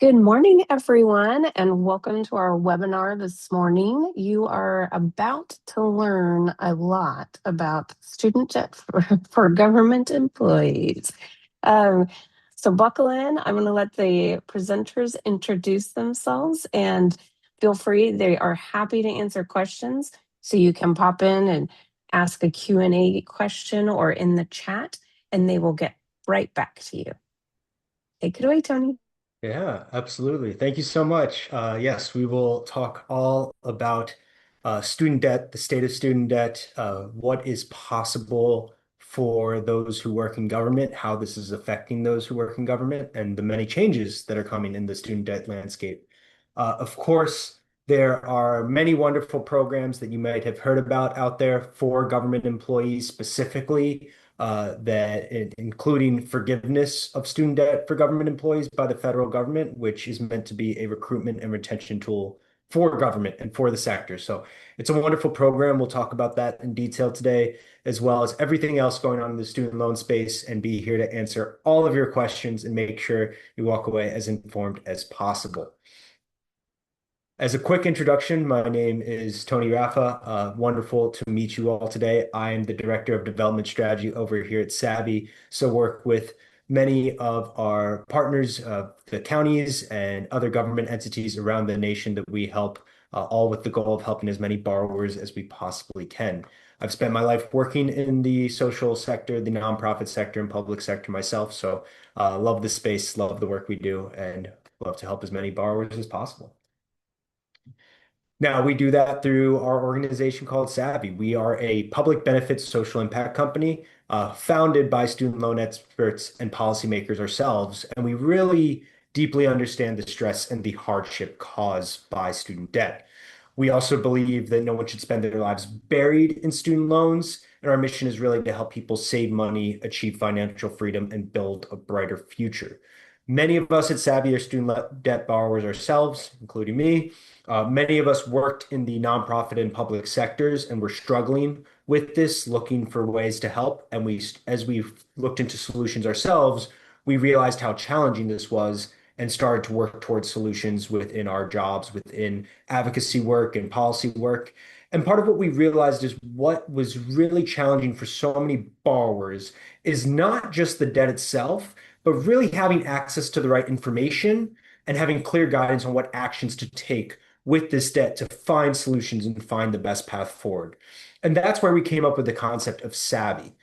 Good morning, everyone, and welcome to our webinar this morning. You are about to learn a lot about student debt for government employees. Um, so buckle in. I'm going to let the presenters introduce themselves and feel free. They are happy to answer questions. So you can pop in and ask a Q&A question or in the chat, and they will get right back to you. Take it away, Tony. Yeah, absolutely. Thank you so much. Yes, we will talk all about student debt, the state of student debt, what is possible for those who work in government, how this is affecting those who work in government, and the many changes that are coming in the student debt landscape. Of course, there are many wonderful programs that you might have heard about out there for government employees specifically including forgiveness of student debt for government employees by the federal government, which is meant to be a recruitment and retention tool for government and for the sector. So it's a wonderful program. We'll talk about that in detail today, as well as everything else going on in the student loan space, and be here to answer all of your questions and make sure you walk away as informed as possible. As a quick introduction, my name is Tony Raffa. Wonderful to meet you all today. I am the Director of Development Strategy over here at Savi, so work with many of our partners, the counties and other government entities around the nation that we help, all with the goal of helping as many borrowers as we possibly can. I've spent my life working in the social sector, the nonprofit sector, and public sector myself, so love the space, love the work we do, and love to help as many borrowers as possible. Now, we do that through our organization called Savi. We are a public benefits social impact company founded by student loan experts and policymakers ourselves. And we really deeply understand the stress and the hardship caused by student debt. We also believe that no one should spend their lives buried in student loans. And our mission is really to help people save money, achieve financial freedom, and build a brighter future. Many of us at Savi are student debt borrowers ourselves, including me. Many of us worked in the nonprofit and public sectors and were struggling with this, looking for ways to help. And as we looked into solutions ourselves, we realized how challenging this was and started to work towards solutions within our jobs, within advocacy work and policy work. And part of what we realized is what was really challenging for so many borrowers is not just the debt itself, but really having access to the right information and having clear guidance on what actions to take with this debt to find solutions and find the best path forward. And that's where we came up with the concept of Savi.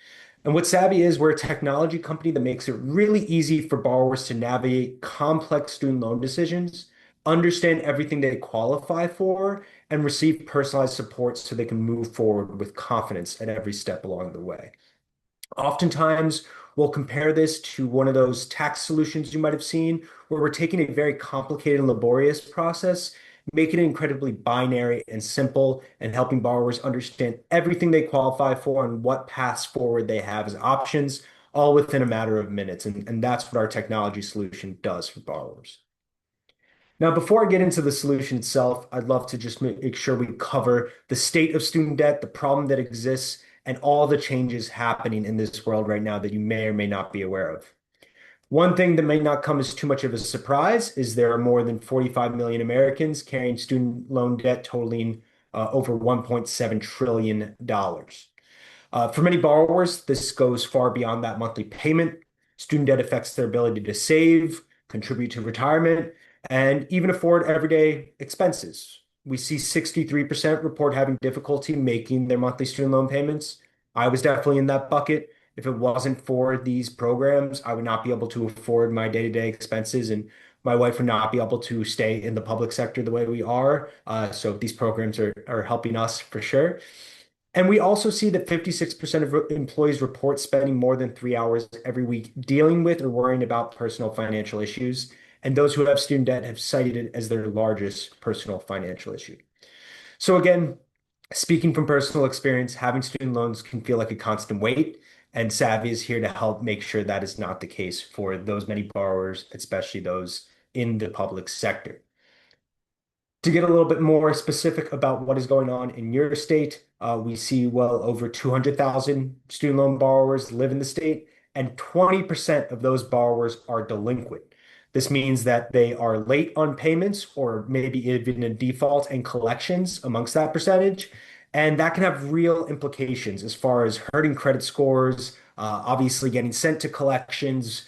And what Savi is, we're a technology company that makes it really easy for borrowers to navigate complex student loan decisions, understand everything they qualify for, and receive personalized support so they can move forward with confidence at every step along the way. Oftentimes, we'll compare this to one of those tax solutions you might have seen, where we're taking a very complicated and laborious process, making it incredibly binary and simple, and helping borrowers understand everything they qualify for and what paths forward they have as options, all within a matter of minutes. And that's what our technology solution does for borrowers. Now, before I get into the solution itself, I'd love to just make sure we cover the state of student debt, the problem that exists, and all the changes happening in this world right now that you may or may not be aware of. One thing that may not come as too much of a surprise is there are more than 45 million Americans carrying student loan debt totaling over $1.7 trillion. For many borrowers, this goes far beyond that monthly payment. Student debt affects their ability to save, contribute to retirement, and even afford everyday expenses. We see 63% report having difficulty making their monthly student loan payments. I was definitely in that bucket. If it wasn't for these programs, I would not be able to afford my day-to-day expenses, and my wife would not be able to stay in the public sector the way we are. So these programs are helping us for sure. And we also see that 56% of employees report spending more than 3 hours every week dealing with or worrying about personal financial issues. And those who have student debt have cited it as their largest personal financial issue. So again, speaking from personal experience, having student loans can feel like a constant weight, and Savvy is here to help make sure that is not the case for those many borrowers, especially those in the public sector. To get a little bit more specific about what is going on in your state, we see well over 200,000 student loan borrowers live in the state, and 20% of those borrowers are delinquent. This means that they are late on payments or maybe even in default and collections amongst that percentage. And that can have real implications as far as hurting credit scores, obviously getting sent to collections,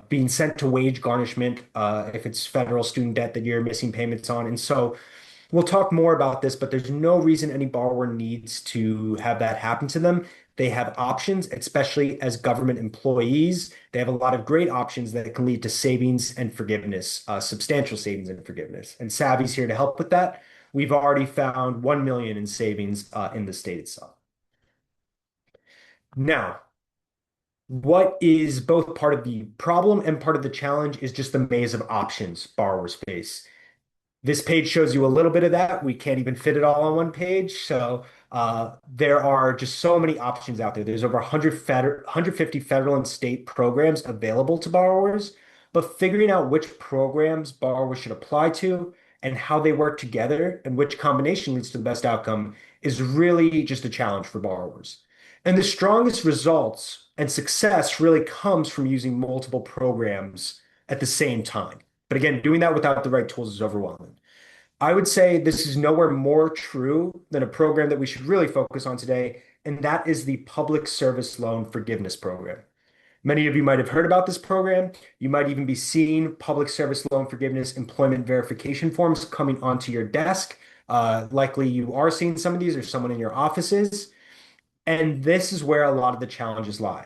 being sent to wage garnishment if it's federal student debt that you're missing payments on. And so we'll talk more about this, but there's no reason any borrower needs to have that happen to them. They have options, especially as government employees. They have a lot of great options that can lead to savings and forgiveness, substantial savings and forgiveness. And Savi's here to help with that. We've already found 1 million in savings in the state itself. Now, what is both part of the problem and part of the challenge is just the maze of options borrowers face. This page shows you a little bit of that. We can't even fit it all on one page. So there are just so many options out there. There's over 150 federal and state programs available to borrowers, but figuring out which programs borrowers should apply to and how they work together and which combination leads to the best outcome is really just a challenge for borrowers. And the strongest results and success really comes from using multiple programs at the same time. But again, doing that without the right tools is overwhelming. I would say this is nowhere more true than a program that we should really focus on today, and that is the Public Service Loan Forgiveness Program. Many of you might have heard about this program. You might even be seeing public service loan forgiveness employment verification forms coming onto your desk. Likely you are seeing some of these or someone in your offices. And this is where a lot of the challenges lie.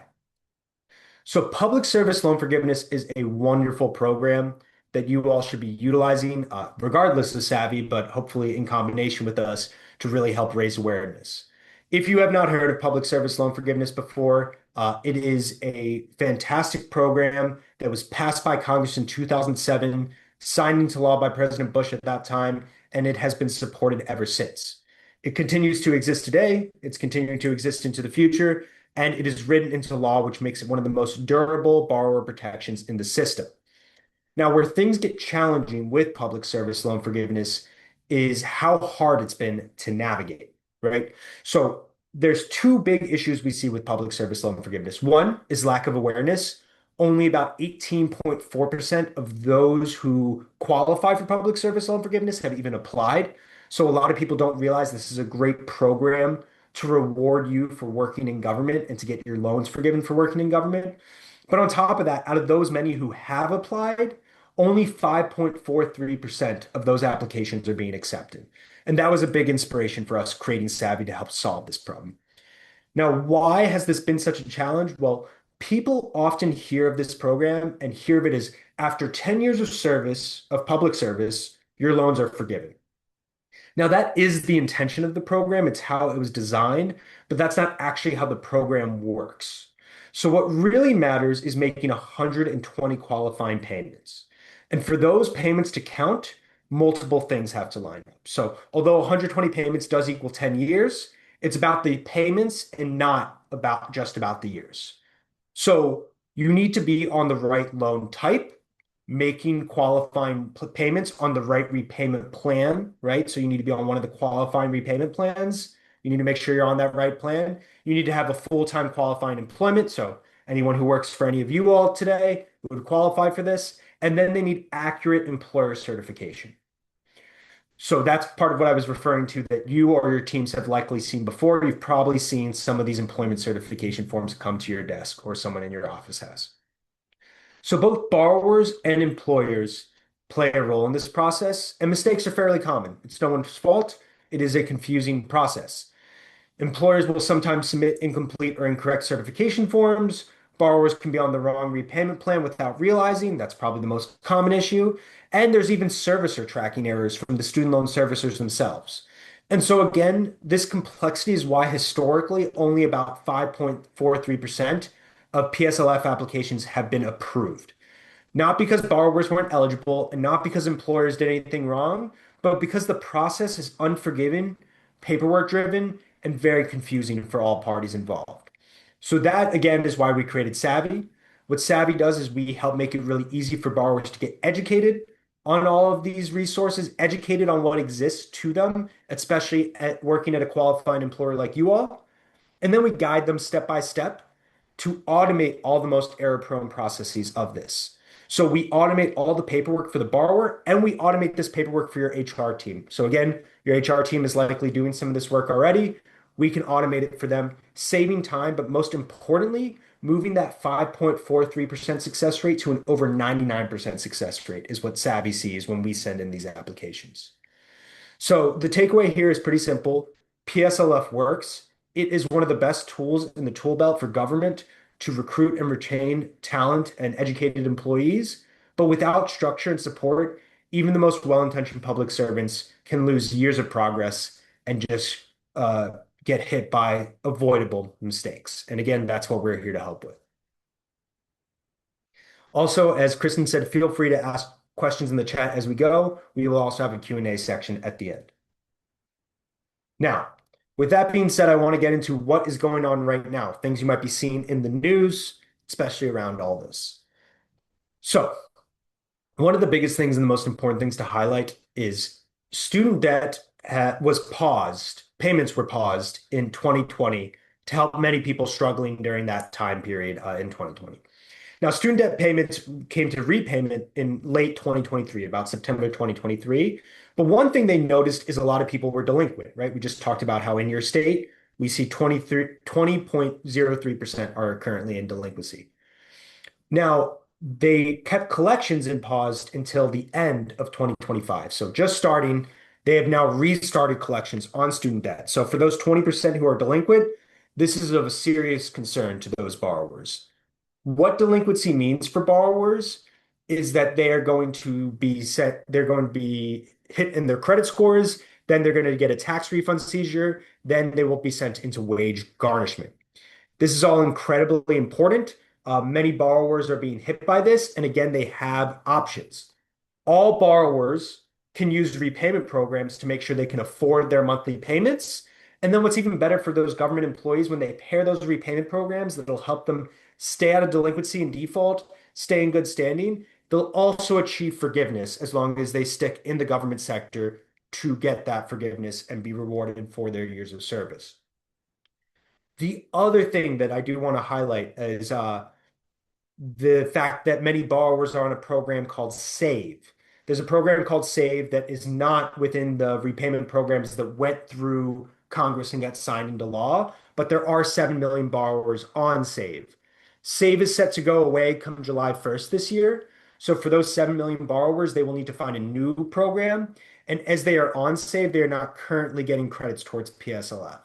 So public service loan forgiveness is a wonderful program that you all should be utilizing, regardless of Savi, but hopefully in combination with us to really help raise awareness. If you have not heard of public service loan forgiveness before, it is a fantastic program that was passed by Congress in 2007, signed into law by President Bush at that time, and it has been supported ever since. It continues to exist today. It's continuing to exist into the future and it is written into law, which makes it one of the most durable borrower protections in the system. Now, where things get challenging with public service loan forgiveness is how hard it's been to navigate, right? So there's two big issues we see with public service loan forgiveness. One is lack of awareness. Only about 18.4% of those who qualify for public service loan forgiveness have even applied. So a lot of people don't realize this is a great program to reward you for working in government and to get your loans forgiven for working in government. But on top of that, out of those many who have applied, only 5.43% of those applications are being accepted. And that was a big inspiration for us creating Savi to help solve this problem. Now, why has this been such a challenge? Well, people often hear of this program and hear of it as after 10 years of service, of public service, your loans are forgiven. Now, that is the intention of the program. It's how it was designed, but that's not actually how the program works. So what really matters is making 120 qualifying payments. And for those payments to count, multiple things have to line up. So although 120 payments does equal 10 years, it's about the payments and not about just about the years. So you need to be on the right loan type, making qualifying payments on the right repayment plan, right? So you need to be on one of the qualifying repayment plans. You need to make sure you're on that right plan. You need to have a full-time qualifying employment. So anyone who works for any of you all today would qualify for this. And then they need accurate employer certification. So that's part of what I was referring to that you or your teams have likely seen before. You've probably seen some of these employment certification forms come to your desk or someone in your office has. So both borrowers and employers play a role in this process, and mistakes are fairly common. It's no one's fault. It is a confusing process. Employers will sometimes submit incomplete or incorrect certification forms. Borrowers can be on the wrong repayment plan without realizing. That's probably the most common issue. And there's even servicer tracking errors from the student loan servicers themselves. And so again, this complexity is why historically only about 5.43% of PSLF applications have been approved. Not because borrowers weren't eligible and not because employers did anything wrong, but because the process is unforgiving, paperwork driven, and very confusing for all parties involved. So that again is why we created Savi. What Savi does is we help make it really easy for borrowers to get educated on all of these resources, educated on what exists to them, especially at working at a qualified employer like you all. And then we guide them step by step to automate all the most error-prone processes of this. So we automate all the paperwork for the borrower and we automate this paperwork for your HR team. So again, your HR team is likely doing some of this work already. We can automate it for them, saving time, but most importantly, moving that 5.43% success rate to an over 99% success rate is what Savi sees when we send in these applications. So the takeaway here is pretty simple. PSLF works. It is one of the best tools in the tool belt for government to recruit and retain talent and educated employees. But without structure and support, even the most well-intentioned public servants can lose years of progress and just get hit by avoidable mistakes. And again, that's what we're here to help with. Also, as Kristen said, feel free to ask questions in the chat as we go. We will also have a Q&A section at the end. Now, with that being said, I want to get into what is going on right now, things you might be seeing in the news, especially around all this. So, one of the biggest things and the most important things to highlight is student debt was paused, payments were paused in 2020 to help many people struggling during that time period in 2020. Now, student debt payments came to repayment in late 2023, about September 2023. But one thing they noticed is a lot of people were delinquent, right? We just talked about how in your state, we see 20.03% are currently in delinquency. Now, they kept collections in paused until the end of 2025. So just starting, they have now restarted collections on student debt. So for those 20% who are delinquent, this is of a serious concern to those borrowers. What delinquency means for borrowers is that they are going to be they're going to be hit in their credit scores, then they're going to get a tax refund seizure, then they will be sent into wage garnishment. This is all incredibly important. Many borrowers are being hit by this, and again, they have options. All borrowers can use repayment programs to make sure they can afford their monthly payments. And then what's even better for those government employees, when they pair those repayment programs, that'll help them stay out of delinquency and default, stay in good standing. They'll also achieve forgiveness as long as they stick in the government sector to get that forgiveness and be rewarded for their years of service. The other thing that I do want to highlight is the fact that many borrowers are on a program called Save. There's a program called Save that is not within the repayment programs that went through Congress and got signed into law, but there are 7 million borrowers on Save. Save is set to go away come July 1st this year. So for those 7 million borrowers, they will need to find a new program. And as they are on Save, they are not currently getting credits towards PSLF.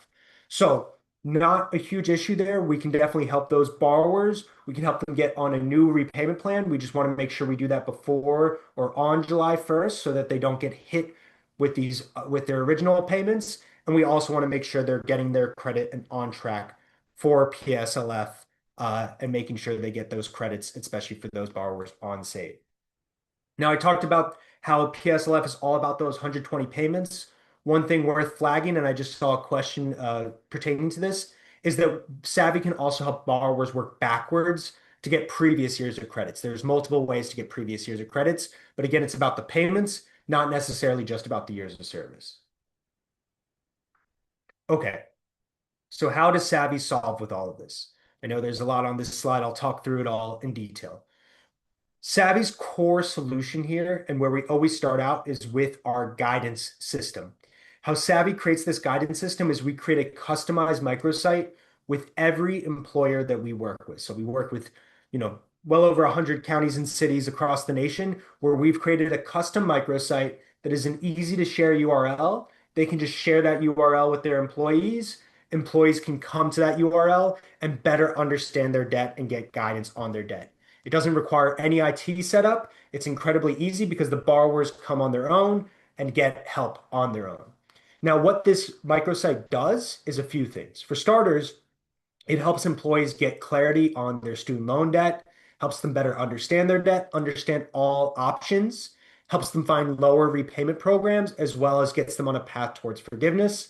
So not a huge issue there. We can definitely help those borrowers. We can help them get on a new repayment plan. We just want to make sure we do that before or on July 1st so that they don't get hit with these with their original payments. And we also want to make sure they're getting their credit and on track for PSLF and making sure they get those credits, especially for those borrowers on Save. Now, I talked about how PSLF is all about those 120 payments. One thing worth flagging, and I just saw a question pertaining to this, is that Savi can also help borrowers work backwards to get previous years of credits. There's multiple ways to get previous years of credits, but again, it's about the payments, not necessarily just about the years of service. Okay, so how does Savi solve with all of this? I know there's a lot on this slide. I'll talk through it all in detail. Savi's core solution here, and where we always start out, is with our guidance system. How Savi creates this guidance system is we create a customized microsite with every employer that we work with. So we work with, well over 100 counties and cities across the nation where we've created a custom microsite that is an easy to share URL. They can just share that URL with their employees. Employees can come to that URL and better understand their debt and get guidance on their debt. It doesn't require any IT setup. It's incredibly easy because the borrowers come on their own and get help on their own. Now, what this microsite does is a few things. For starters, it helps employees get clarity on their student loan debt, helps them better understand their debt, understand all options, helps them find lower repayment programs, as well as gets them on a path towards forgiveness.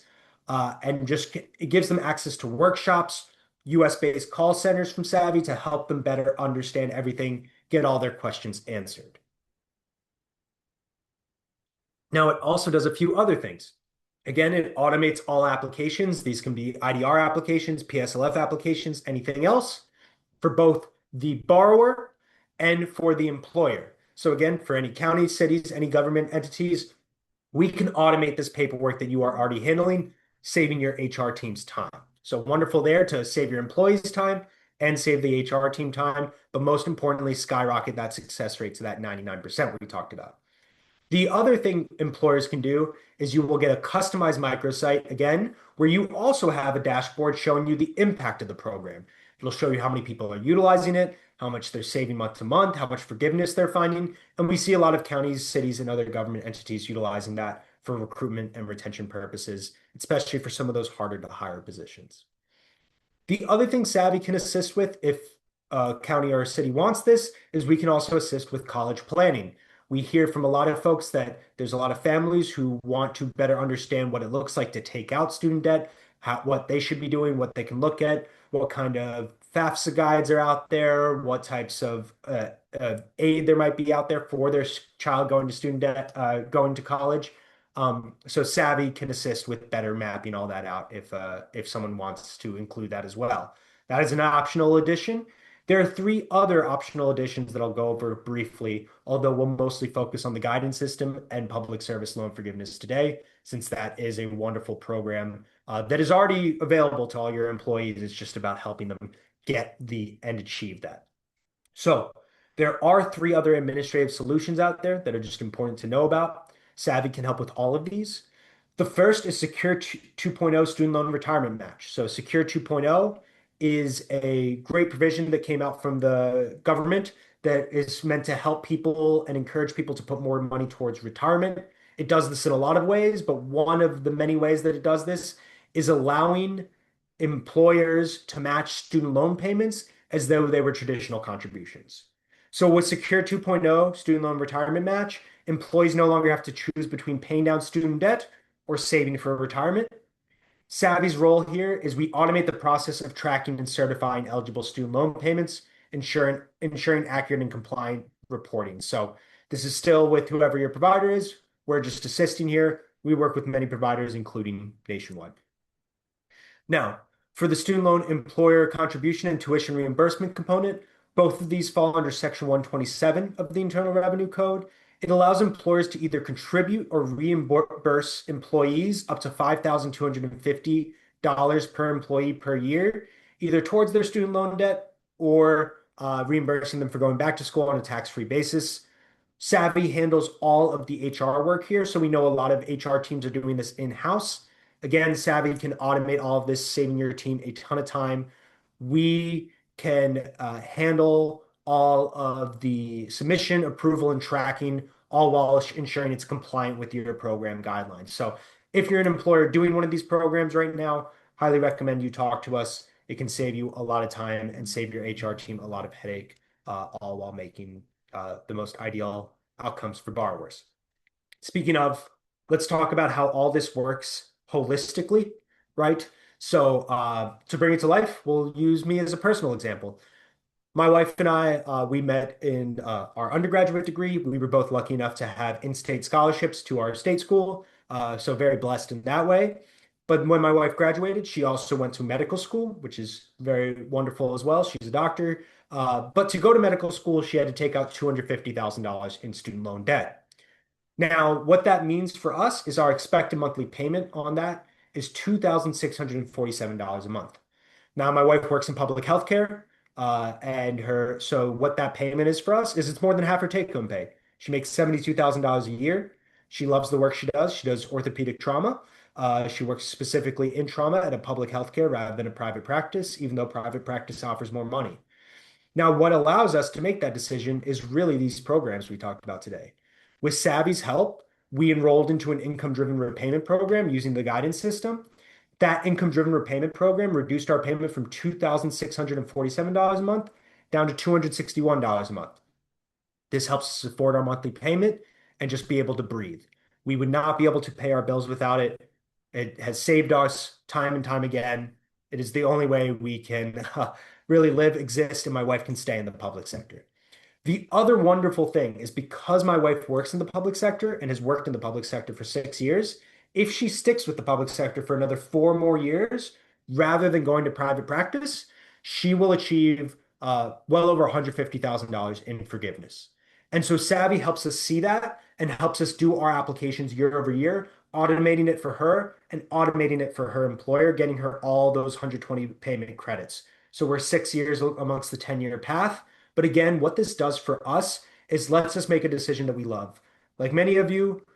And just it gives them access to workshops, US-based call centers from Savi to help them better understand everything, get all their questions answered. Now, it also does a few other things. Again, it automates all applications. These can be IDR applications, PSLF applications, anything else for both the borrower and for the employer. So again, for any counties, cities, any government entities, we can automate this paperwork that you are already handling, saving your HR team's time. So wonderful there to save your employees time and save the HR team time, but most importantly, skyrocket that success rate to that 99% we talked about. The other thing employers can do is you will get a customized microsite again, where you also have a dashboard showing you the impact of the program. It'll show you how many people are utilizing it, how much they're saving month to month, how much forgiveness they're finding. And we see a lot of counties, cities, and other government entities utilizing that for recruitment and retention purposes, especially for some of those harder to hire positions. The other thing Savi can assist with, if a county or a city wants this, is we can also assist with college planning. We hear from a lot of folks that there's a lot of families who want to better understand what it looks like to take out student debt, what they should be doing, what they can look at, what kind of FAFSA guides are out there, what types of aid there might be out there for their child going to student debt, going to college. So Savi can assist with better mapping all that out if someone wants to include that as well. That is an optional addition. There are three other optional additions that I'll go over briefly, although we'll mostly focus on the guidance system and public service loan forgiveness today, since that is a wonderful program that is already available to all your employees. It's just about helping them get the and achieve that. So there are three other administrative solutions out there that are just important to know about. Savi can help with all of these. The first is Secure 2.0 student loan retirement match. So Secure 2.0 is a great provision that came out from the government that is meant to help people and encourage people to put more money towards retirement. It does this in a lot of ways, but one of the many ways that it does this is allowing employers to match student loan payments as though they were traditional contributions. So with Secure 2.0 student loan retirement match, employees no longer have to choose between paying down student debt or saving for retirement. Savi's role here is we automate the process of tracking and certifying eligible student loan payments, ensuring accurate and compliant reporting. So this is still with whoever your provider is. We're just assisting here. We work with many providers, including nationwide. Now, for the student loan employer contribution and tuition reimbursement component, both of these fall under Section 127 of the Internal Revenue Code. It allows employers to either contribute or reimburse employees up to $5,250 per employee per year, either towards their student loan debt or reimbursing them for going back to school on a tax-free basis. Savi handles all of the HR work here, so we know a lot of HR teams are doing this in-house. Again, Savi can automate all of this, saving your team a ton of time. We can handle all of the submission, approval, and tracking, all while ensuring it's compliant with your program guidelines. So if you're an employer doing one of these programs right now, highly recommend you talk to us. It can save you a lot of time and save your HR team a lot of headache, all while making the most ideal outcomes for borrowers. Speaking of, let's talk about how all this works holistically, right? So to bring it to life, we'll use me as a personal example. My wife and I, we met in our undergraduate degree. We were both lucky enough to have in-state scholarships to our state school, so very blessed in that way. But when my wife graduated, she also went to medical school, which is very wonderful as well. She's a doctor. But to go to medical school, she had to take out $250,000 in student loan debt. Now, what that means for us is our expected monthly payment on that is $2,647 a month. Now, my wife works in public health care, so what that payment is for us is it's more than half her take-home pay. She makes $72,000 a year. She loves the work she does. She does orthopedic trauma. She works specifically in trauma at a public health care rather than a private practice, even though private practice offers more money. Now, what allows us to make that decision is really these programs we talked about today. With Savi's help, we enrolled into an income-driven repayment program using the guidance system. That income-driven repayment program reduced our payment from $2,647 a month down to $261 a month. This helps us afford our monthly payment and just be able to breathe. We would not be able to pay our bills without it. It has saved us time and time again. It is the only way we can really live, exist, and my wife can stay in the public sector. The other wonderful thing is because my wife works in the public sector and has worked in the public sector for 6 years, if she sticks with the public sector for another 4 more years, rather than going to private practice, she will achieve well over $150,000 in forgiveness. And so Savi helps us see that and helps us do our applications year over year, automating it for her and automating it for her employer, getting her all those 120 payment credits. So we're 6 years amongst the 10-year path. But again, what this does for us is lets us make a decision that we love. Like many of you,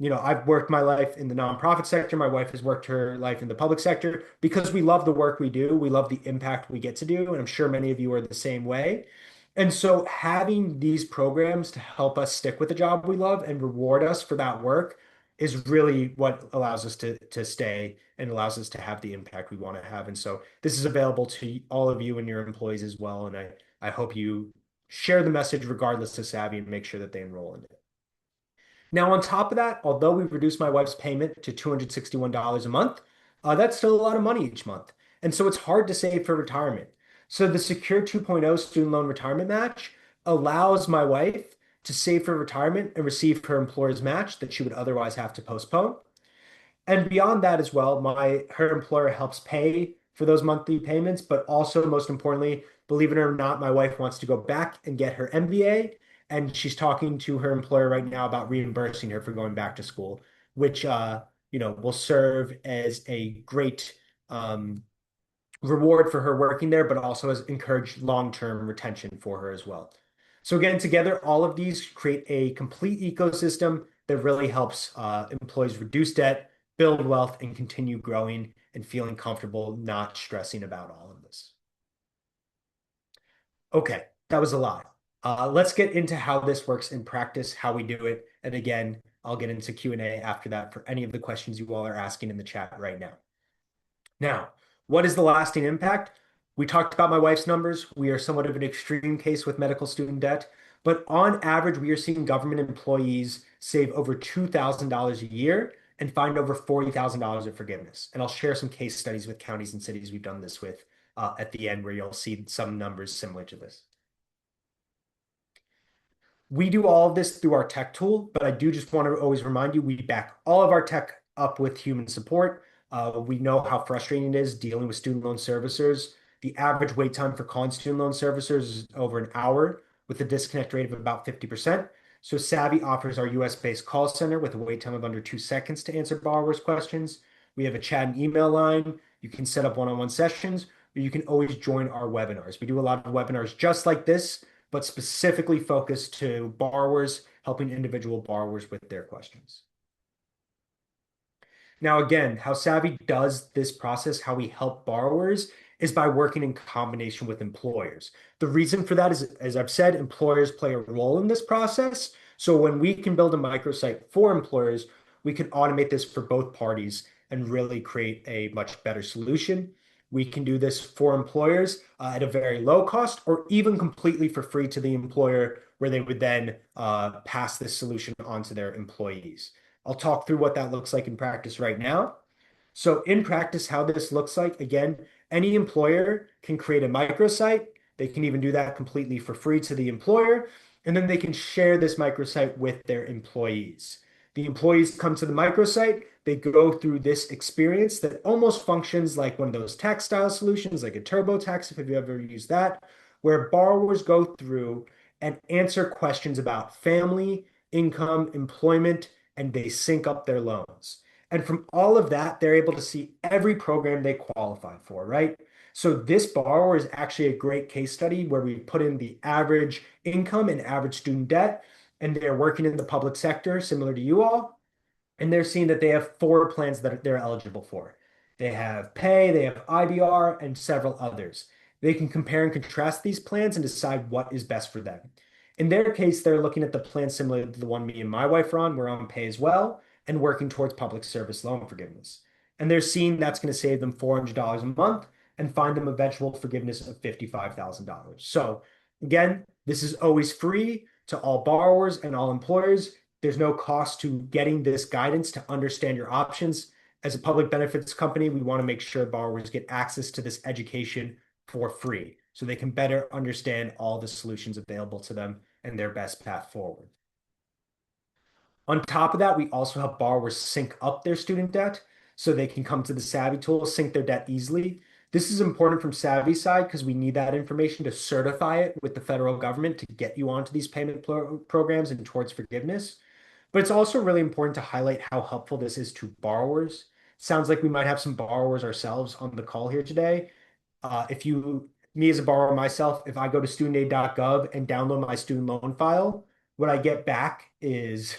I've worked my life in the nonprofit sector. My wife has worked her life in the public sector because we love the work we do. We love the impact we get to do. And I'm sure many of you are the same way. And so having these programs to help us stick with the job we love and reward us for that work is really what allows us to stay and allows us to have the impact we want to have. And so this is available to all of you and your employees as well. And I hope you share the message regardless of Savvy and make sure that they enroll in it. Now, on top of that, although we've reduced my wife's payment to $261 a month, that's still a lot of money each month. And so it's hard to save for retirement. So the Secure 2.0 student loan retirement match allows my wife to save for retirement and receive her employer's match that she would otherwise have to postpone. And beyond that as well, my her employer helps pay for those monthly payments, but also most importantly, believe it or not, my wife wants to go back and get her MBA, and she's talking to her employer right now about reimbursing her for going back to school, which will serve as a great reward for her working there, but also has encouraged long-term retention for her as well. So again, together, all of these create a complete ecosystem that really helps employees reduce debt, build wealth, and continue growing and feeling comfortable, not stressing about all of this. Okay, that was a lot. Let's get into how this works in practice, how we do it. And again, I'll get into Q&A after that for any of the questions you all are asking in the chat right now. Now, what is the lasting impact? We talked about my wife's numbers. We are somewhat of an extreme case with medical student debt, but on average, we are seeing government employees save over $2,000 a year and find over $40,000 of forgiveness. And I'll share some case studies with counties and cities we've done this with at the end where you'll see some numbers similar to this. We do all of this through our tech tool, but I do just want to always remind you, we back all of our tech up with human support. We know how frustrating it is dealing with student loan servicers. The average wait time for calling student loan servicers is over an hour with a disconnect rate of about 50%. So Savi offers our US-based call center with a wait time of under 2 seconds to answer borrowers' questions. We have a chat and email line. You can set up one-on-one sessions, or you can always join our webinars. We do a lot of webinars just like this, but specifically focused to borrowers, helping individual borrowers with their questions. Now, again, how Savi does this process, how we help borrowers, is by working in combination with employers. The reason for that is, as I've said, employers play a role in this process. So when we can build a microsite for employers, we can automate this for both parties and really create a much better solution. We can do this for employers at a very low cost or even completely for free to the employer, where they would then pass this solution on to their employees. I'll talk through what that looks like in practice right now. So in practice, how this looks like, again, any employer can create a microsite. They can even do that completely for free to the employer, and then they can share this microsite with their employees. The employees come to the microsite, they go through this experience that almost functions like one of those tax style solutions, like a TurboTax, if you've ever used that, where borrowers go through and answer questions about family, income, employment, and they sync up their loans. And from all of that, they're able to see every program they qualify for, right? So this borrower is actually a great case study where we put in the average income and average student debt, and they're working in the public sector, similar to you all, and they're seeing that they have 4 plans that they're eligible for. They have pay, they have IBR, and several others. They can compare and contrast these plans and decide what is best for them. In their case, they're looking at the plan similar to the one me and my wife are on. We're on pay as well and working towards public service loan forgiveness. And they're seeing that's going to save them $400 a month and find them eventual forgiveness of $55,000. So again, this is always free to all borrowers and all employers. There's no cost to getting this guidance to understand your options. As a public benefits company, we want to make sure borrowers get access to this education for free so they can better understand all the solutions available to them and their best path forward. On top of that, we also help borrowers sync up their student debt so they can come to the Savi tool, sync their debt easily. This is important from Savvy's side because we need that information to certify it with the federal government to get you onto these payment programs and towards forgiveness. But it's also really important to highlight how helpful this is to borrowers. Sounds like we might have some borrowers ourselves on the call here today. If you, me as a borrower myself, if I go to studentaid.gov and download my student loan file, what I get back is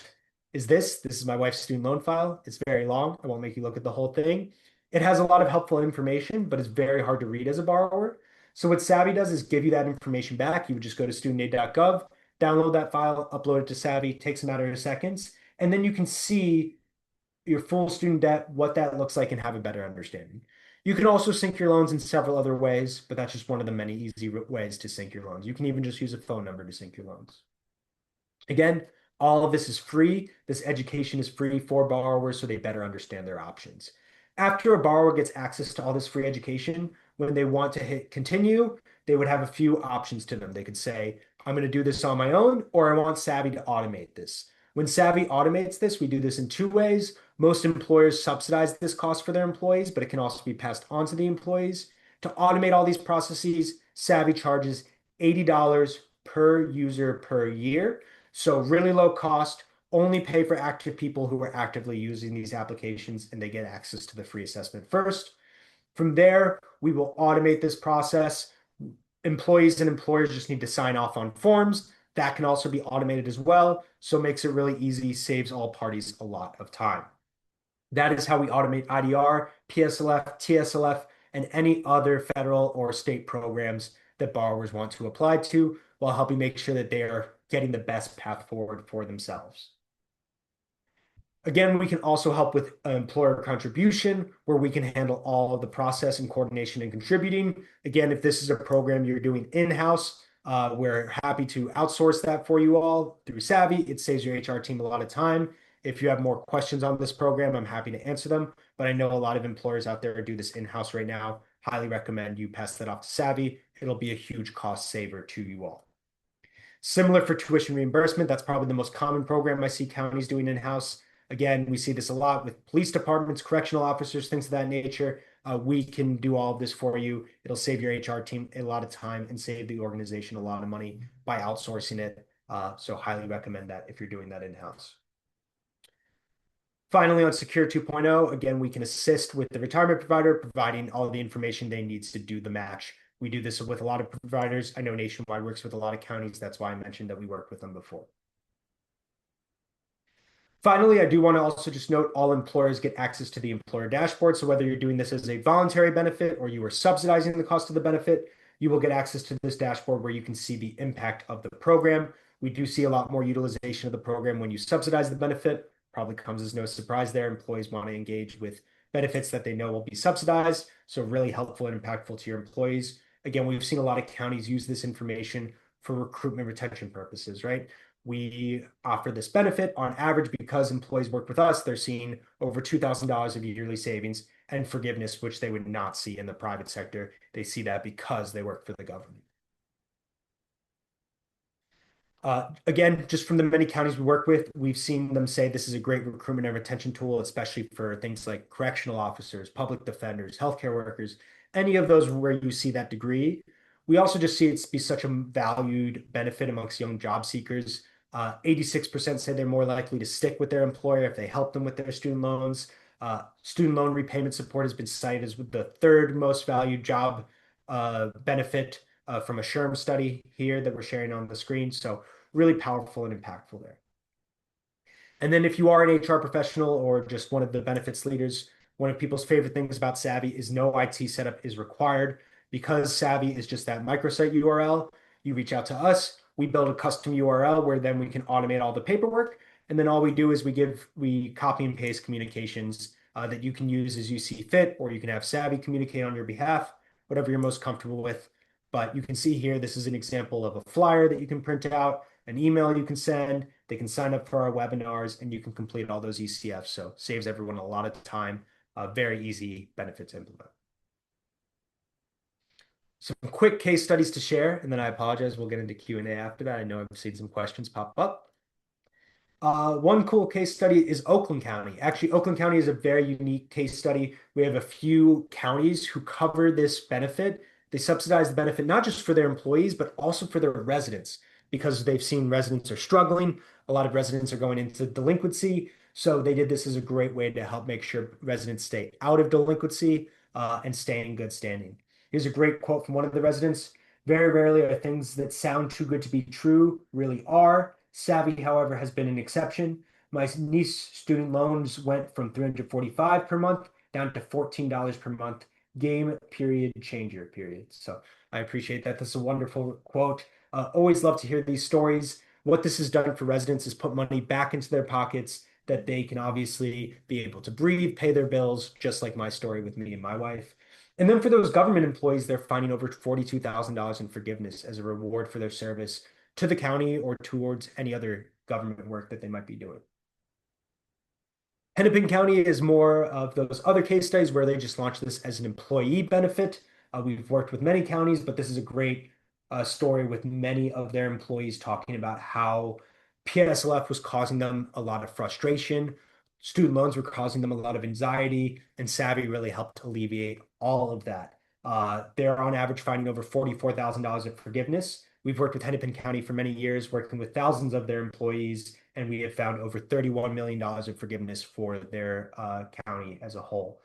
this. This is my wife's student loan file. It's very long. I won't make you look at the whole thing. It has a lot of helpful information, but it's very hard to read as a borrower. So what Savi does is give you that information back. You would just go to studentaid.gov, download that file, upload it to Savi, takes a matter of seconds, and then you can see your full student debt, what that looks like, and have a better understanding. You can also sync your loans in several other ways, but that's just one of the many easy ways to sync your loans. You can even just use a phone number to sync your loans. Again, all of this is free. This education is free for borrowers so they better understand their options. After a borrower gets access to all this free education, when they want to hit continue, they would have a few options to them. They could say, I'm going to do this on my own, or I want Savi to automate this. When Savi automates this, we do this in two ways. Most employers subsidize this cost for their employees, but it can also be passed on to the employees. To automate all these processes, Savi charges $80 per user per year. So really low cost, only pay for active people who are actively using these applications and they get access to the free assessment first. From there, we will automate this process. Employees and employers just need to sign off on forms. That can also be automated as well. So it makes it really easy, saves all parties a lot of time. That is how we automate IDR, PSLF, TSLF, and any other federal or state programs that borrowers want to apply to while helping make sure that they are getting the best path forward for themselves. Again, we can also help with employer contribution, where we can handle all of the process and coordination and contributing. Again, if this is a program you're doing in-house, we're happy to outsource that for you all through Savi. It saves your HR team a lot of time. If you have more questions on this program, I'm happy to answer them. But I know a lot of employers out there do this in-house right now. Highly recommend you pass that off to Savi. It'll be a huge cost saver to you all. Similar for tuition reimbursement, that's probably the most common program I see counties doing in-house. Again, we see this a lot with police departments, correctional officers, things of that nature. We can do all of this for you. It'll save your HR team a lot of time and save the organization a lot of money by outsourcing it. So highly recommend that if you're doing that in-house. Finally, on Secure 2.0, again, we can assist with the retirement provider, providing all the information they need to do the match. We do this with a lot of providers. I know Nationwide works with a lot of counties. That's why I mentioned that we worked with them before. Finally, I do want to also just note all employers get access to the employer dashboard. So whether you're doing this as a voluntary benefit or you are subsidizing the cost of the benefit, you will get access to this dashboard where you can see the impact of the program. We do see a lot more utilization of the program when you subsidize the benefit. Probably comes as no surprise there. Employees want to engage with benefits that they know will be subsidized. So really helpful and impactful to your employees. Again, we've seen a lot of counties use this information for recruitment retention purposes, right? We offer this benefit on average because employees work with us. They're seeing over $2,000 of yearly savings and forgiveness, which they would not see in the private sector. They see that because they work for the government. Again, just from the many counties we work with, we've seen them say this is a great recruitment and retention tool, especially for things like correctional officers, public defenders, healthcare workers, any of those where you see that degree. We also just see it be such a valued benefit amongst young job seekers. 86% say they're more likely to stick with their employer if they help them with their student loans. Student loan repayment support has been cited as the third most valued job benefit from a SHRM study here that we're sharing on the screen. So really powerful and impactful there. And then if you are an HR professional or just one of the benefits leaders, one of people's favorite things about Savi is no IT setup is required. Because Savi is just that microsite URL, you reach out to us, we build a custom URL where then we can automate all the paperwork. And then all we do is we copy and paste communications that you can use as you see fit, or you can have Savi communicate on your behalf, whatever you're most comfortable with. But you can see here, this is an example of a flyer that you can print out, an email you can send. They can sign up for our webinars and you can complete all those ECFs. So saves everyone a lot of time. Very easy benefit to implement. Some quick case studies to share, and then I apologize. We'll get into Q&A after that. I know I've seen some questions pop up. One cool case study is Oakland County. Actually, Oakland County is a very unique case study. We have a few counties who cover this benefit. They subsidize the benefit not just for their employees, but also for their residents because they've seen residents are struggling. A lot of residents are going into delinquency. So they did this as a great way to help make sure residents stay out of delinquency and stay in good standing. Here's a great quote from one of the residents. Very rarely are things that sound too good to be true really are. Savi, however, has been an exception. My niece student loans went from 345 per month down to $14 per month. Game period changer period. So I appreciate that. This is a wonderful quote. Always love to hear these stories. What this has done for residents is put money back into their pockets that they can obviously be able to breathe, pay their bills, just like my story with me and my wife. And then for those government employees, they're finding over $42,000 in forgiveness as a reward for their service to the county or towards any other government work that they might be doing. Hennepin County is more of those other case studies where they just launched this as an employee benefit. We've worked with many counties, but this is a great story with many of their employees talking about how PSLF was causing them a lot of frustration. Student loans were causing them a lot of anxiety, and Savi really helped alleviate all of that. They're on average finding over $44,000 of forgiveness. We've worked with Hennepin County for many years, working with thousands of their employees, and we have found over $31 million of forgiveness for their county as a whole.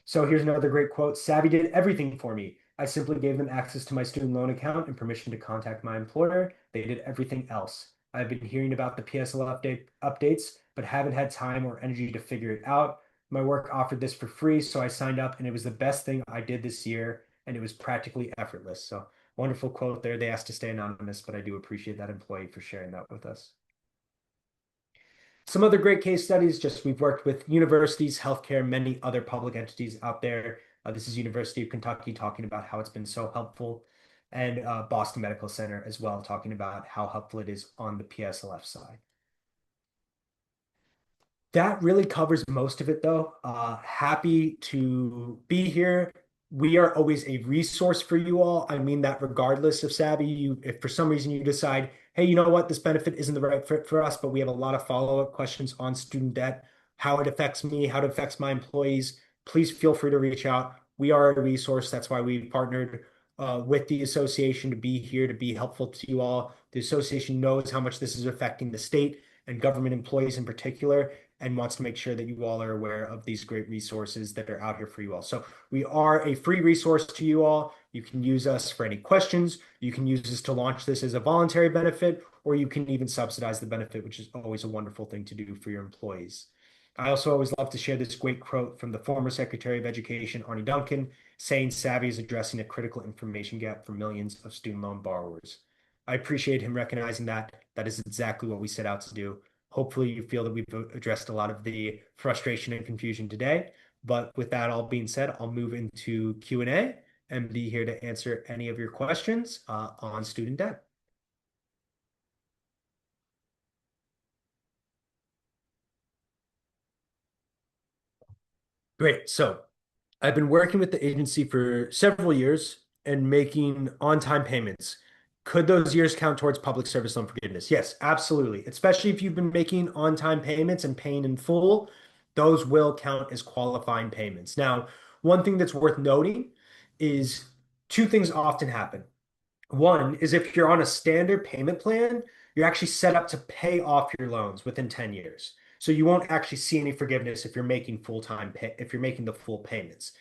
So here's another great quote. Savi did everything for me. I simply gave them access to my student loan account and permission to contact my employer. They did everything else. I've been hearing about the PSL updates, but haven't had time or energy to figure it out. My work offered this for free, so I signed up, and it was the best thing I did this year, and it was practically effortless. So wonderful quote there. They asked to stay anonymous, but I do appreciate that employee for sharing that with us. Some other great case studies, just we've worked with universities, healthcare, many other public entities out there. This is University of Kentucky talking about how it's been so helpful, and Boston Medical Center as well, talking about how helpful it is on the PSLF side. That really covers most of it, though. Happy to be here. We are always a resource for you all. I mean that regardless of Savi, if for some reason you decide, hey, you know what, this benefit isn't the right fit for us, but we have a lot of follow-up questions on student debt, how it affects me, how it affects my employees, please feel free to reach out. We are a resource. That's why we partnered with the association to be here to be helpful to you all. The association knows how much this is affecting the state and government employees in particular, and wants to make sure that you all are aware of these great resources that are out here for you all. So we are a free resource to you all. You can use us for any questions. You can use us to launch this as a voluntary benefit, or you can even subsidize the benefit, which is always a wonderful thing to do for your employees. I also always love to share this great quote from the former Secretary of Education, Arne Duncan, saying Savi is addressing a critical information gap for millions of student loan borrowers. I appreciate him recognizing that. That is exactly what we set out to do. Hopefully, you feel that we've addressed a lot of the frustration and confusion today. But with that all being said, I'll move into Q&A and be here to answer any of your questions on student debt. Great. So I've been working with the agency for several years and making on-time payments. Could those years count towards public service loan forgiveness? Yes, absolutely. Especially if you've been making on-time payments and paying in full, those will count as qualifying payments. Now, one thing that's worth noting is two things often happen. One is if you're on a standard payment plan, you're actually set up to pay off your loans within 10 years. So you won't actually see any forgiveness if you're making full-time pay, if you're making the full payments.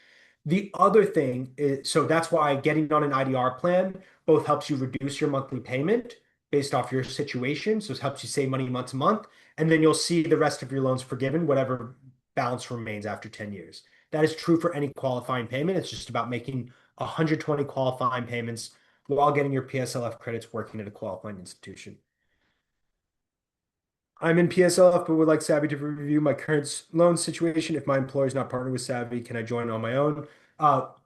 The other thing is, so that's why getting on an IDR plan both helps you reduce your monthly payment based off your situation. So it helps you save money month to month. And then you'll see the rest of your loans forgiven, whatever balance remains after 10 years. That is true for any qualifying payment. It's just about making 120 qualifying payments while getting your PSLF credits working at a qualifying institution. I'm in PSLF, but would like Savi to review my current loan situation. If my employer is not partnered with Savi, can I join on my own?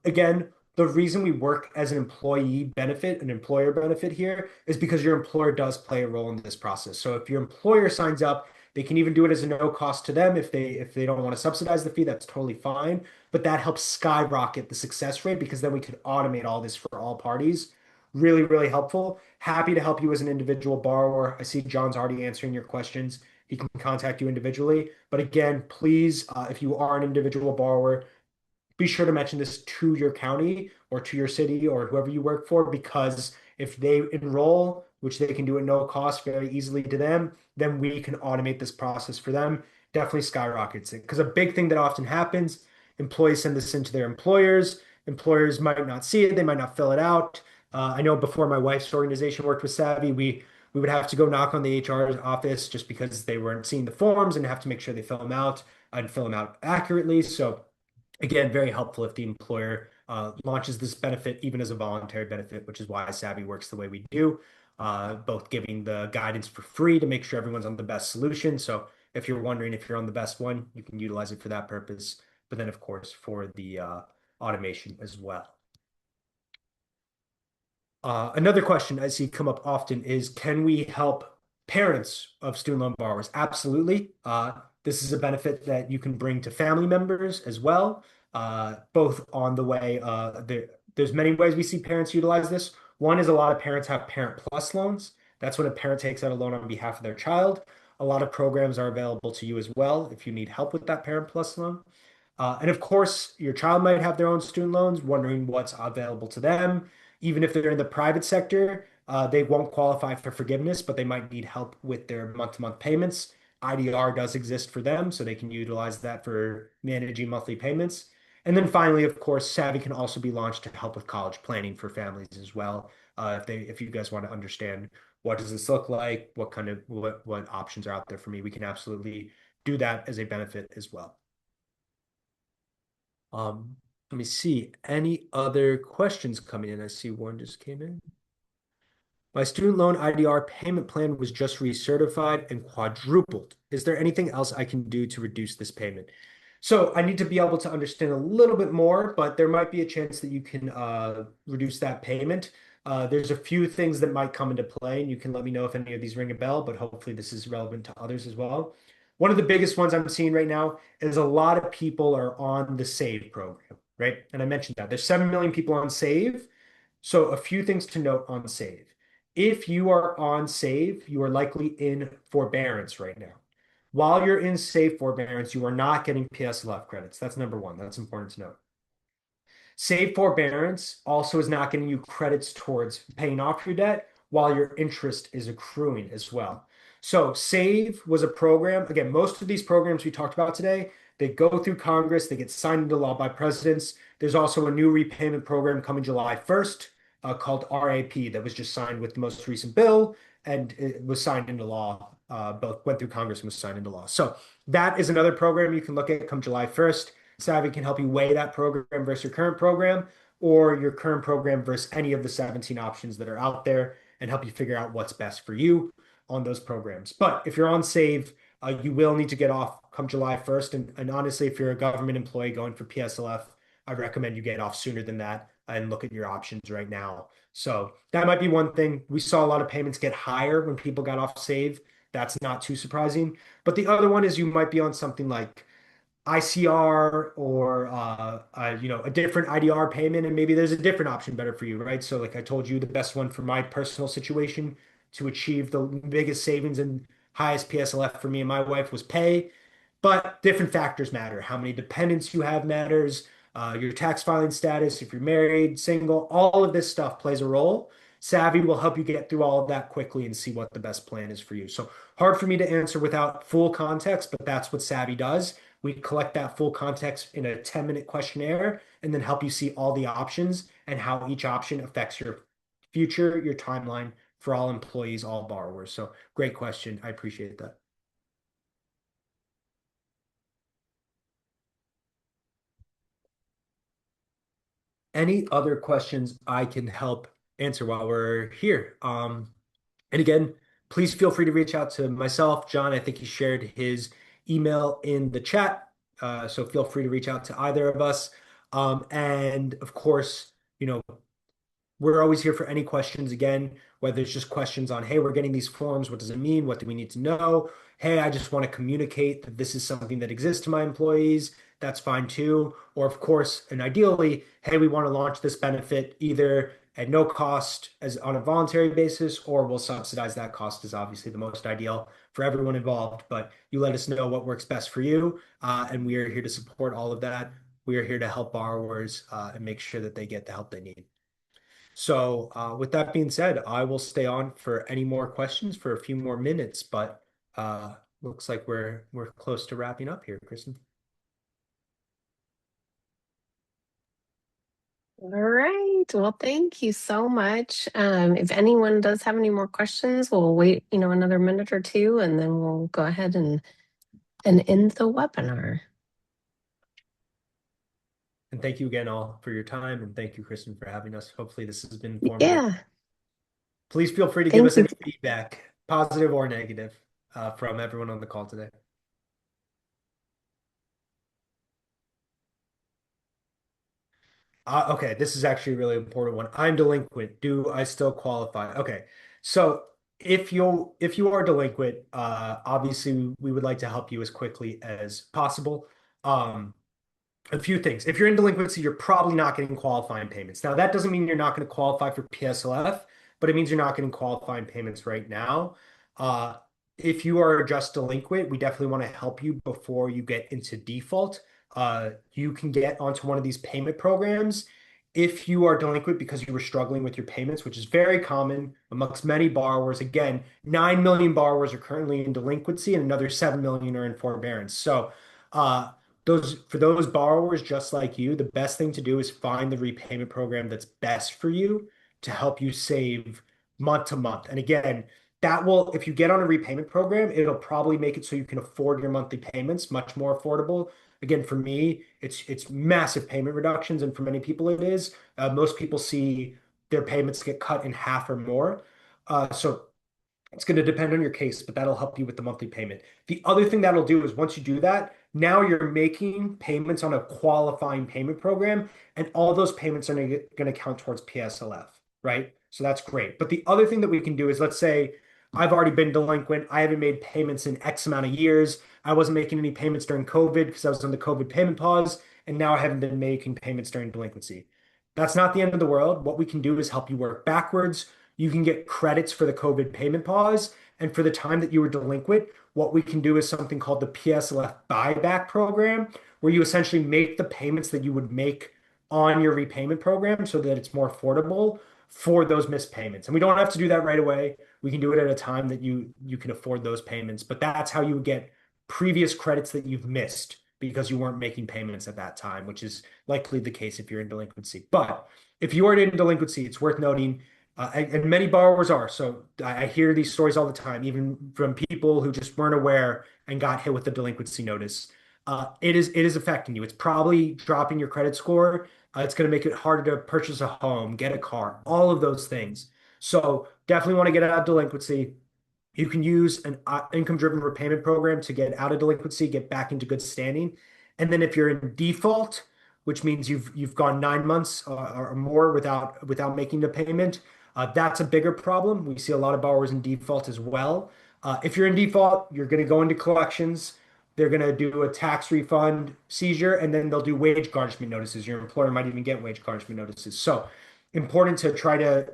Again, the reason we work as an employee benefit, an employer benefit here, is because your employer does play a role in this process. So if your employer signs up, they can even do it as a no cost to them if they don't want to subsidize the fee, that's totally fine. But that helps skyrocket the success rate because then we could automate all this for all parties. Really, really helpful. Happy to help you as an individual borrower. I see John's already answering your questions. he can contact you individually. But again, please, if you are an individual borrower, be sure to mention this to your county or to your city or whoever you work for, because if they enroll, which they can do at no cost very easily to them, then we can automate this process for them. Definitely skyrockets it. Because a big thing that often happens, employees send this into their employers. Employers might not see it, they might not fill it out. I know before my wife's organization worked with Savi, we would have to go knock on the HR's office just because they weren't seeing the forms and have to make sure they fill them out and fill them out accurately. So again, very helpful if the employer launches this benefit even as a voluntary benefit, which is why Savvy works the way we do, both giving the guidance for free to make sure everyone's on the best solution. So if you're wondering if you're on the best one, you can utilize it for that purpose. But then, of course, for the automation as well. Another question I see come up often is, can we help parents of student loan borrowers? Absolutely. This is a benefit that you can bring to family members as well, both on the way. There's many ways we see parents utilize this. One is a lot of parents have Parent Plus loans. That's when a parent takes out a loan on behalf of their child. A lot of programs are available to you as well if you need help with that Parent Plus loan. And of course, your child might have their own student loans, wondering what's available to them. Even if they're in the private sector, they won't qualify for forgiveness, but they might need help with their month-to-month payments. IDR does exist for them, so they can utilize that for managing monthly payments. And then finally, of course, Savvy can also be launched to help with college planning for families as well. If you guys want to understand what does this look like, what options are out there for me, we can absolutely do that as a benefit as well. Let me see. Any other questions coming in? I see one just came in. My student loan IDR payment plan was just recertified and quadrupled. Is there anything else I can do to reduce this payment? So I need to be able to understand a little bit more, but there might be a chance that you can reduce that payment. There's a few things that might come into play, and you can let me know if any of these ring a bell, but hopefully this is relevant to others as well. One of the biggest ones I'm seeing right now is a lot of people are on the SAVE program, right? And I mentioned that there's 7 million people on SAVE. So a few things to note on SAVE. If you are on SAVE, you are likely in forbearance right now. While you're in SAVE forbearance, you are not getting PSLF credits. That's number one. That's important to note. Save forbearance also is not getting you credits towards paying off your debt while your interest is accruing as well. So Save was a program. Again, most of these programs we talked about today, they go through Congress, they get signed into law by presidents. There's also a new repayment program coming July 1st called RAP that was just signed with the most recent bill, and it was signed into law. Both went through Congress and was signed into law. So that is another program you can look at come July 1st. Savi can help you weigh that program versus your current program, or your current program versus any of the 17 options that are out there, and help you figure out what's best for you on those programs. But if you're on SAVE, you will need to get off come July 1st. And honestly, if you're a government employee going for PSLF, I recommend you get off sooner than that and look at your options right now. So that might be one thing. We saw a lot of payments get higher when people got off SAVE. That's not too surprising. But the other one is you might be on something like ICR or a different IDR payment, and maybe there's a different option better for you, right? So like I told you, the best one for my personal situation to achieve the biggest savings and highest PSLF for me and my wife was pay. But different factors matter. How many dependents you have matters, your tax filing status, if you're married, single, all of this stuff plays a role. Savvy will help you get through all of that quickly and see what the best plan is for you. So hard for me to answer without full context, but that's what Savvy does. We collect that full context in a 10-minute questionnaire and then help you see all the options and how each option affects your future, your timeline for all employees, all borrowers. So great question. I appreciate that. Any other questions I can help answer while we're here? And again, please feel free to reach out to myself, John. I think he shared his email in the chat. So feel free to reach out to either of us. And of course, you know, we're always here for any questions. Again, whether it's just questions on, hey, we're getting these forms. What does it mean? What do we need to know? Hey, I just want to communicate that this is something that exists to my employees. That's fine too. Or of course, and ideally, hey, we want to launch this benefit either at no cost as on a voluntary basis, or we'll subsidize that cost is obviously the most ideal for everyone involved. But you let us know what works best for you, and we are here to support all of that. We are here to help borrowers and make sure that they get the help they need. So, with that being said, I will stay on for any more questions for a few more minutes, but looks like we're close to wrapping up here, Kristen. All right. Well, thank you so much. If anyone does have any more questions, we'll wait, another minute or two, and then we'll go ahead and end the webinar. And thank you again all for your time, and thank you, Kristen, for having us. Hopefully, this has been informative. Yeah. Please feel free to give Thank us you. any feedback, positive or negative, from everyone on the call today. Okay, this is actually a really important one. I'm delinquent. Do I still qualify? Okay, so if you are delinquent, obviously we would like to help you as quickly as possible. Um, a few things. If you're in delinquency, you're probably not getting qualifying payments. Now, that doesn't mean you're not going to qualify for PSLF, but it means you're not getting qualifying payments right now. Uh, if you are just delinquent, we definitely want to help you before you get into default. You can get onto one of these payment programs if you are delinquent because you were struggling with your payments, which is very common amongst many borrowers. Again, 9 million borrowers are currently in delinquency and another 7 million are in forbearance. So, those borrowers just like you, the best thing to do is find the repayment program that's best for you to help you save month to month. And again, that will, if you get on a repayment program, it'll probably make it so you can afford your monthly payments much more affordable. Again, for me, it's massive payment reductions, and for many people it is. Most people see their payments get cut in half or more. So it's going to depend on your case, but that'll help you with the monthly payment. The other thing that'll do is once you do that, now you're making payments on a qualifying payment program, and all those payments are going to count towards PSLF, right? So that's great. But the other thing that we can do is let's say I've already been delinquent. I haven't made payments in X amount of years. I wasn't making any payments during COVID because I was on the COVID payment pause, and now I haven't been making payments during delinquency. That's not the end of the world. What we can do is help you work backwards. You can get credits for the COVID payment pause. And for the time that you were delinquent, what we can do is something called the PSLF buyback program, where you essentially make the payments that you would make on your repayment program so that it's more affordable for those missed payments. And we don't have to do that right away. We can do it at a time that you can afford those payments. But that's how you would get previous credits that you've missed because you weren't making payments at that time, which is likely the case if you're in delinquency. But if you are in delinquency, it's worth noting and many borrowers are. So I hear these stories all the time, even from people who just weren't aware and got hit with a delinquency notice. It is affecting you. It's probably dropping your credit score. It's going to make it harder to purchase a home, get a car, all of those things. So definitely want to get out of delinquency. You can use an income-driven repayment program to get out of delinquency, get back into good standing. And then if you're in default, which means you've gone 9 months or more without making the payment, that's a bigger problem. We see a lot of borrowers in default as well. If you're in default, you're going to go into collections. They're going to do a tax refund seizure, and then they'll do wage garnishment notices. Your employer might even get wage garnishment notices. So important to try to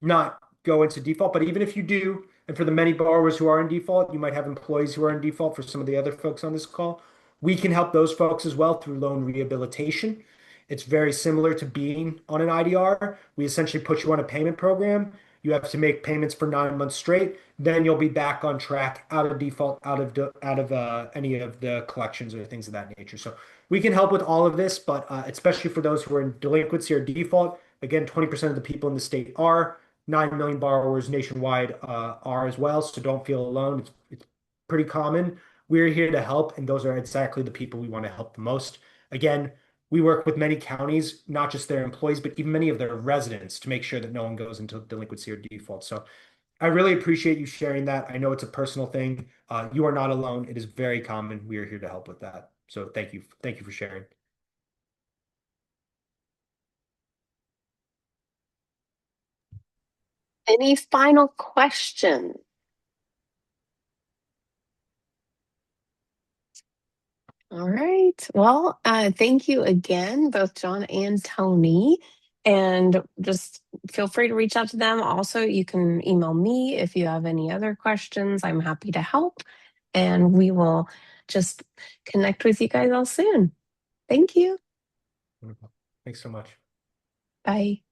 not go into default. But even if you do, and for the many borrowers who are in default, you might have employees who are in default for some of the other folks on this call. We can help those folks as well through loan rehabilitation. It's very similar to being on an IDR. We essentially put you on a payment program. You have to make payments for 9 months straight. Then you'll be back on track, out of default, out of any of the collections or things of that nature. So we can help with all of this, but especially for those who are in delinquency or default. Again, 20% of the people in the state are. 9 million borrowers nationwide are as well. So don't feel alone. It's pretty common. We're here to help, and those are exactly the people we want to help the most. Again, we work with many counties, not just their employees, but even many of their residents to make sure that no one goes into delinquency or default. So I really appreciate you sharing that. I know it's a personal thing. You are not alone. It is very common. We are here to help with that. So thank you. Thank you for sharing. Any final questions? All right. Well, thank you again, both John and Tony. And just feel free to reach out to them. Also, you can email me if you have any other questions. I'm happy to help. And we will just connect with you guys all soon. Thank you. Wonderful. Thanks so much. Bye.